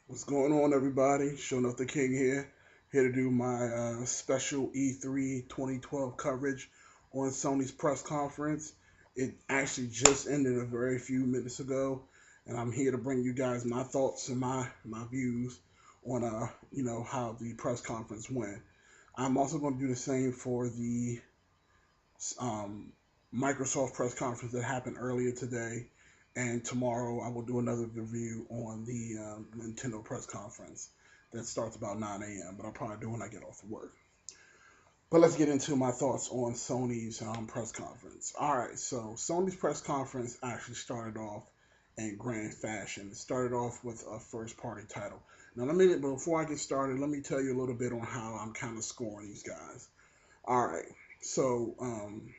What's going on, everybody? Showing up the King here to do my special E3 2012 coverage on Sony's press conference. It actually just ended a very few minutes ago, and I'm here to bring you guys my thoughts and my views on how the press conference went. I'm also going to do the same for the um, Microsoft press conference that happened earlier today, and tomorrow I will do another review on the Nintendo press conference that starts about 9 a.m. But I'll probably do when I get off of work. But let's get into my thoughts on Sony's press conference. All right, so Sony's press conference actually started off in grand fashion. It started off with a first party title. Now, before I get started, let me tell you a little bit on how I'm kind of scoring these guys. All right. So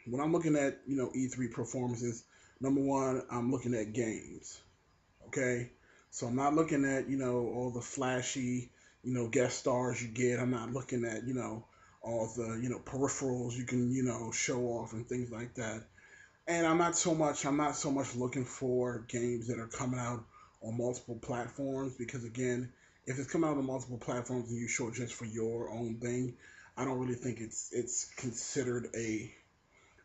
when I'm looking at E3 performances, number one, I'm looking at games. Okay. So I'm not looking at all the flashy guest stars you get. I'm not looking at all the peripherals you can show off and things like that. And I'm not so much looking for games that are coming out on multiple platforms because again, if it's coming out on multiple platforms and you show it just for your own thing, I don't really think it's considered a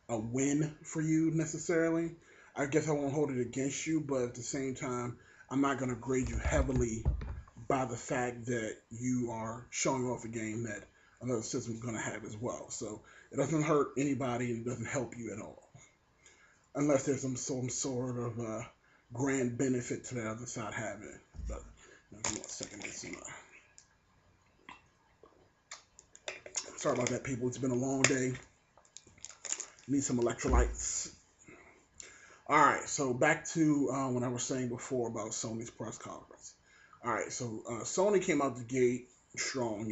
win for you necessarily. I guess I won't hold it against you, but at the same time, I'm not going to grade you heavily by the fact that you are showing off a game that another system is going to have as well. So it doesn't hurt anybody and it doesn't help you at all unless there's some sort of grand benefit to the other side having. But give me one second. Sorry about that, people. It's been a long day. Need some electrolytes. All right, so back to what I was saying before about Sony's press conference. All right, so Sony came out the gate strong.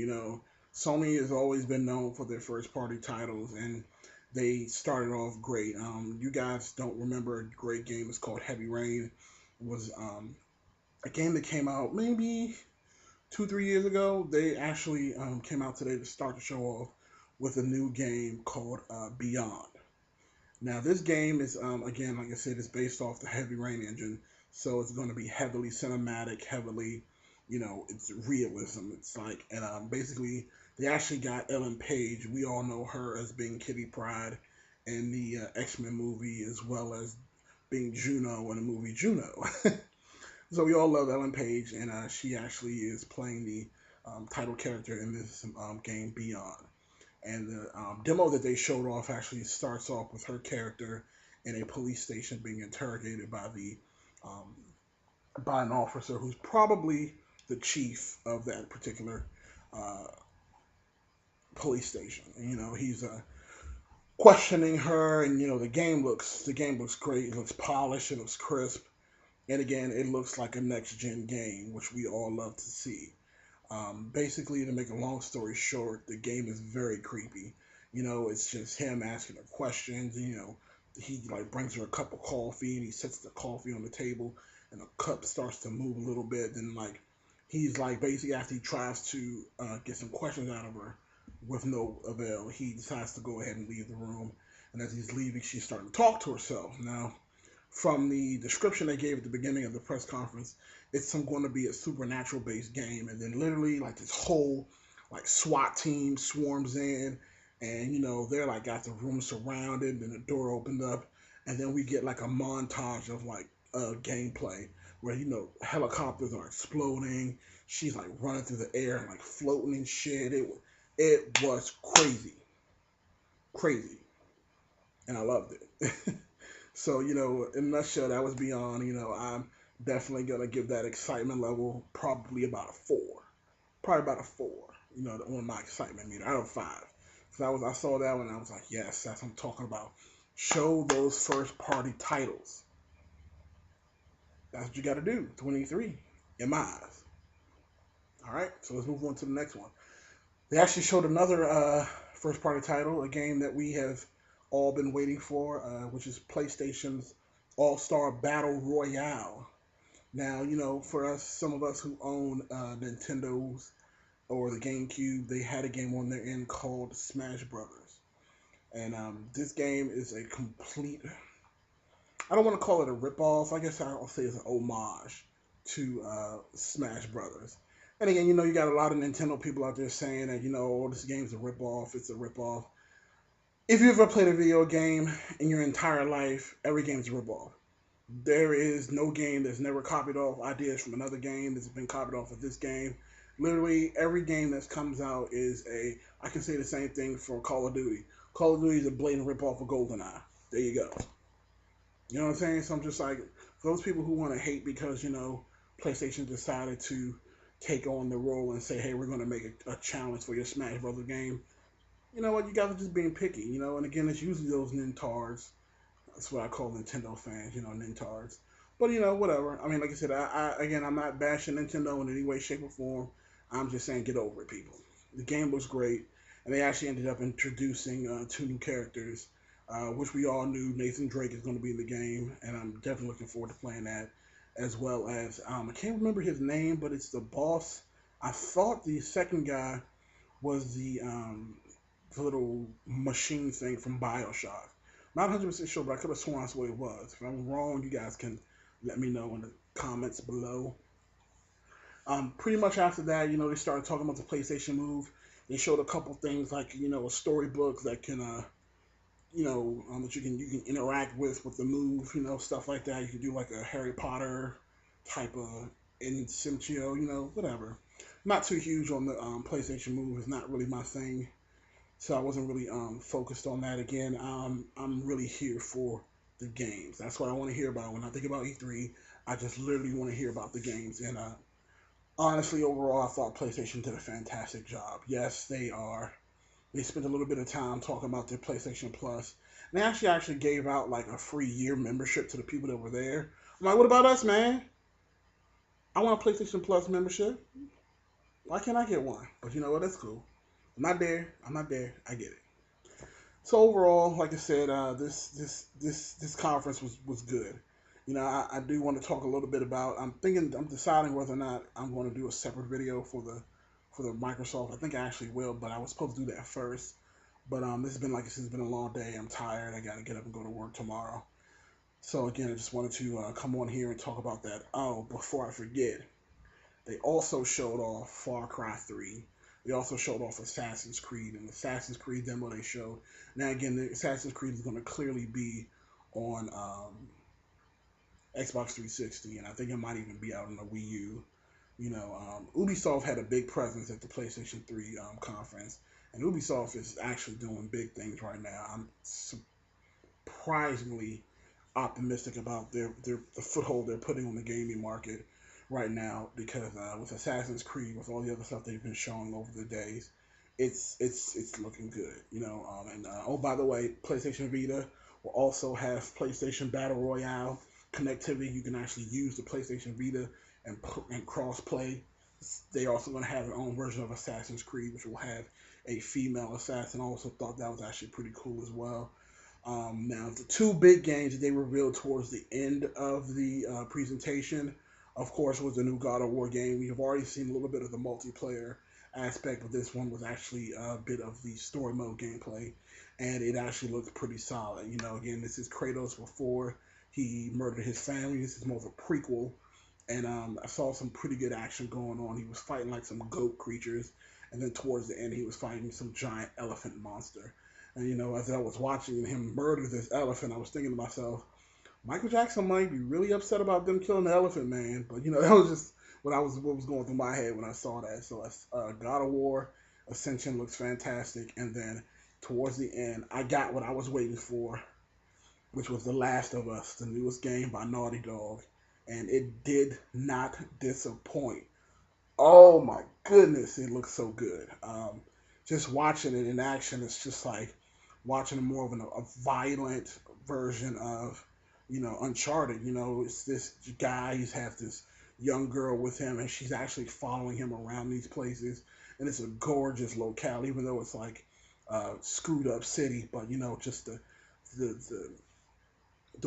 Sony has always been known for their first party titles, and they started off great. You guys don't remember a great game? It's called Heavy Rain. It was a game that came out maybe 2, 3 years ago. They actually came out today to start the show off with a new game called Beyond. Now, this game is, again, like I said, it's based off the Heavy Rain engine, so it's going to be heavily cinematic, heavily, it's realism. It's like, and basically, they actually got Ellen Page. We all know her as being Kitty Pryde in the X-Men movie, as well as being Juno in the movie Juno. So we all love Ellen Page, and she actually is playing the title character in this game Beyond. And the demo that they showed off actually starts off with her character in a police station being interrogated um, by an officer who's probably the chief of that particular uh, police station. And, he's questioning her, and the game looks great. It looks polished. It looks crisp. And again, it looks like a next gen game, which we all love to see. Basically, to make a long story short, the game is very creepy. It's just him asking her questions. He like brings her a cup of coffee and he sets the coffee on the table, and the cup starts to move a little bit. Then he's like basically after he tries to get some questions out of her with no avail, he decides to go ahead and leave the room. And as he's leaving, she's starting to talk to herself. Now, from the description they gave at the beginning of the press conference, it's some going to be a supernatural based game, and then literally like this whole like SWAT team swarms in, and they're like got the room surrounded, and the door opened up, and then we get like a montage of like gameplay where helicopters are exploding, she's like running through the air and like floating and shit. It was crazy, crazy, and I loved it. So, in a nutshell, that was Beyond. I'm definitely going to give that excitement level probably about a 4. Probably about a 4, on my excitement meter out of 5. So I saw that one and I was like, yes, that's what I'm talking about. Show those first party titles. That's what you got to do. 23, in my eyes. All right, so let's move on to the next one. They actually showed another first party title, a game that we have all been waiting for, which is PlayStation's All Star Battle Royale. Now, for us, some of us who own Nintendo's or the GameCube, they had a game on their end called Smash Brothers. And this game is a complete, I don't want to call it a ripoff, I guess I'll say it's an homage to Smash Brothers. And again, you know, you got a lot of Nintendo people out there saying that, you know, oh, this game's a ripoff, it's a ripoff. If you've ever played a video game in your entire life, every game's a ripoff. There is no game that's never copied off ideas from another game that's been copied off of this game. Literally, every game that comes out is a. I can say the same thing for Call of Duty. Call of Duty is a blatant ripoff of GoldenEye. There you go. You know what I'm saying? So I'm just like, for those people who want to hate because, you know, PlayStation decided to take on the role and say, hey, we're going to make a challenge for your Smash Brothers game. You know what? You guys are just being picky, you know? And again, it's usually those nintards. That's what I call Nintendo fans, you know, nintards. But, you know, whatever. I mean, like I said, again, I'm not bashing Nintendo in any way, shape, or form. I'm just saying get over it, people. The game looks great. And they actually ended up introducing two new characters, which we all knew Nathan Drake is going to be in the game. And I'm definitely looking forward to playing that. As well as, I can't remember his name, but it's the boss. I thought the second guy was the little machine thing from Bioshock. Not 100% sure, but I could have sworn that's what it was. If I'm wrong, you guys can let me know in the comments below. Pretty much after that, you know, they started talking about the PlayStation Move. They showed a couple things like, you know, a storybook that can, you know, that you can interact with the Move, you know, stuff like that. You can do like a Harry Potter type of Incentio, you know, whatever. Not too huge on the PlayStation Move. It's not really my thing. So I wasn't really focused on that. Again, I'm really here for the games. That's what I want to hear about. When I think about E3, I just literally want to hear about the games. And honestly, overall, I thought PlayStation did a fantastic job. Yes, they are. They spent a little bit of time talking about their PlayStation Plus. And they actually gave out like a free year membership to the people that were there. I'm like, what about us, man? I want a PlayStation Plus membership. Why can't I get one? But you know what? That's cool. I'm not there. I'm not there. I get it. So overall, like I said, this conference was good. You know, I do want to talk a little bit about. I'm deciding whether or not I'm going to do a separate video for the Microsoft. I think I actually will, but I was supposed to do that first. But this has been like I said, it's been a long day. I'm tired. I got to get up and go to work tomorrow. So again, I just wanted to come on here and talk about that. Oh, before I forget, they also showed off Far Cry 3. They also showed off Assassin's Creed, and the Assassin's Creed demo they showed. Now again, the Assassin's Creed is going to clearly be on Xbox 360, and I think it might even be out on the Wii U. You know, Ubisoft had a big presence at the PlayStation 3 conference, and Ubisoft is actually doing big things right now. I'm surprisingly optimistic about the foothold they're putting on the gaming market right now, because with Assassin's Creed, with all the other stuff they've been showing over the days, it's looking good, you know. Oh, by the way, PlayStation Vita will also have PlayStation Battle Royale connectivity. You can actually use the PlayStation Vita and cross play. They're also going to have their own version of Assassin's Creed, which will have a female assassin. I also thought that was actually pretty cool as well. Now, the two big games that they revealed towards the end of the presentation, of course, was the new God of War game. We have already seen a little bit of the multiplayer aspect, but this one was actually a bit of the story mode gameplay, and it actually looked pretty solid. You know, again, this is Kratos before he murdered his family. This is more of a prequel, and I saw some pretty good action going on. He was fighting like some goat creatures, and then towards the end, he was fighting some giant elephant monster. And, you know, as I was watching him murder this elephant, I was thinking to myself, Michael Jackson might be really upset about them killing the elephant man. But, you know, that was just what was going through my head when I saw that. So, God of War Ascension looks fantastic. And then towards the end, I got what I was waiting for, which was The Last of Us, the newest game by Naughty Dog. And it did not disappoint. Oh, my goodness, it looks so good. Just watching it in action, it's just like watching more of a violent version of, you know, Uncharted. You know, it's this guy, he's has this young girl with him, and she's actually following him around these places, and it's a gorgeous locale, even though it's like screwed up city. But, you know, just the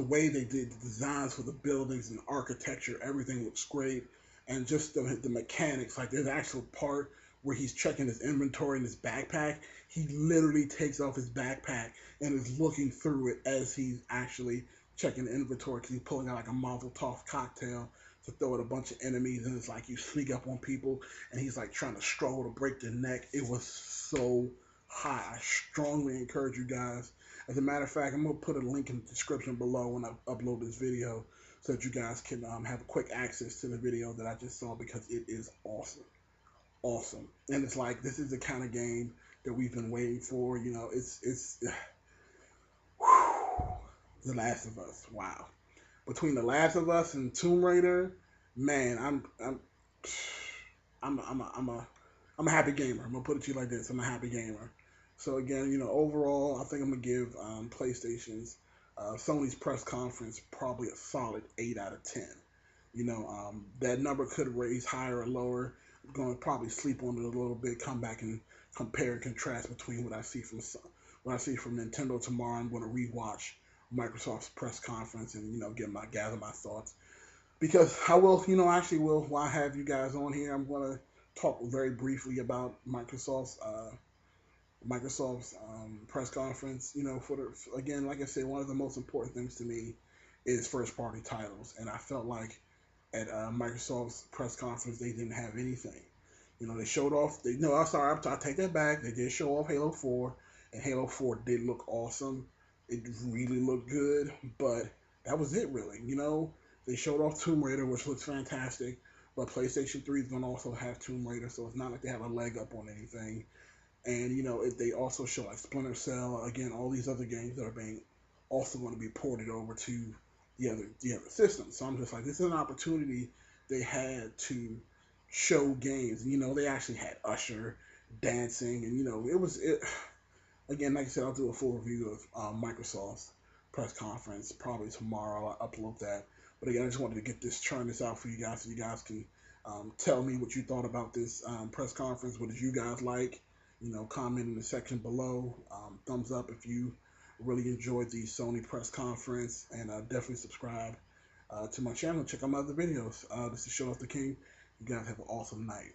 way they did the designs for the buildings and architecture, everything looks great. And just the mechanics, like there's an actual part where he's checking his inventory in his backpack. He literally takes off his backpack and is looking through it as he's actually checking the inventory, because he's pulling out like a Mazel Tov cocktail to throw at a bunch of enemies, and it's like you sneak up on people, and he's like trying to struggle to break their neck. It was so high. I strongly encourage you guys. As a matter of fact, I'm gonna put a link in the description below when I upload this video, so that you guys can have quick access to the video that I just saw, because it is awesome, awesome. And it's like, this is the kind of game that we've been waiting for. You know, it's The Last of Us. Wow. Between The Last of Us and Tomb Raider, man, I'm a happy gamer. I'm gonna put it to you like this: I'm a happy gamer. So again, overall, I think I'm gonna give PlayStation's Sony's press conference probably a solid 8 out of 10. That number could raise higher or lower. I'm gonna probably sleep on it a little bit, come back and compare and contrast between what I see from Nintendo tomorrow. I'm gonna rewatch Microsoft's press conference and gather my thoughts, because I will, actually will, while I have you guys on here, I'm gonna talk very briefly about Microsoft's press conference. Again, like I said, one of the most important things to me is first party titles, and I felt like at Microsoft's press conference they didn't have anything. They showed off. No, I'm sorry, I take that back. They did show off Halo 4, and Halo 4 did look awesome. It really looked good, but that was it, really. They showed off Tomb Raider, which looks fantastic, but PlayStation 3 is going to also have Tomb Raider, so it's not like they have a leg up on anything. And if they also show like Splinter Cell, again, all these other games that are being also going to be ported over to the other systems. So I'm just like, this is an opportunity they had to show games. They actually had Usher dancing, and it. Again, like I said, I'll do a full review of Microsoft's press conference probably tomorrow. I'll upload that. But again, I just wanted to turn this out for you guys, so you guys can tell me what you thought about this press conference. What did you guys like? Comment in the section below. Thumbs up if you really enjoyed the Sony press conference, and definitely subscribe to my channel. Check out my other videos. This is Show Off the King. You guys have an awesome night.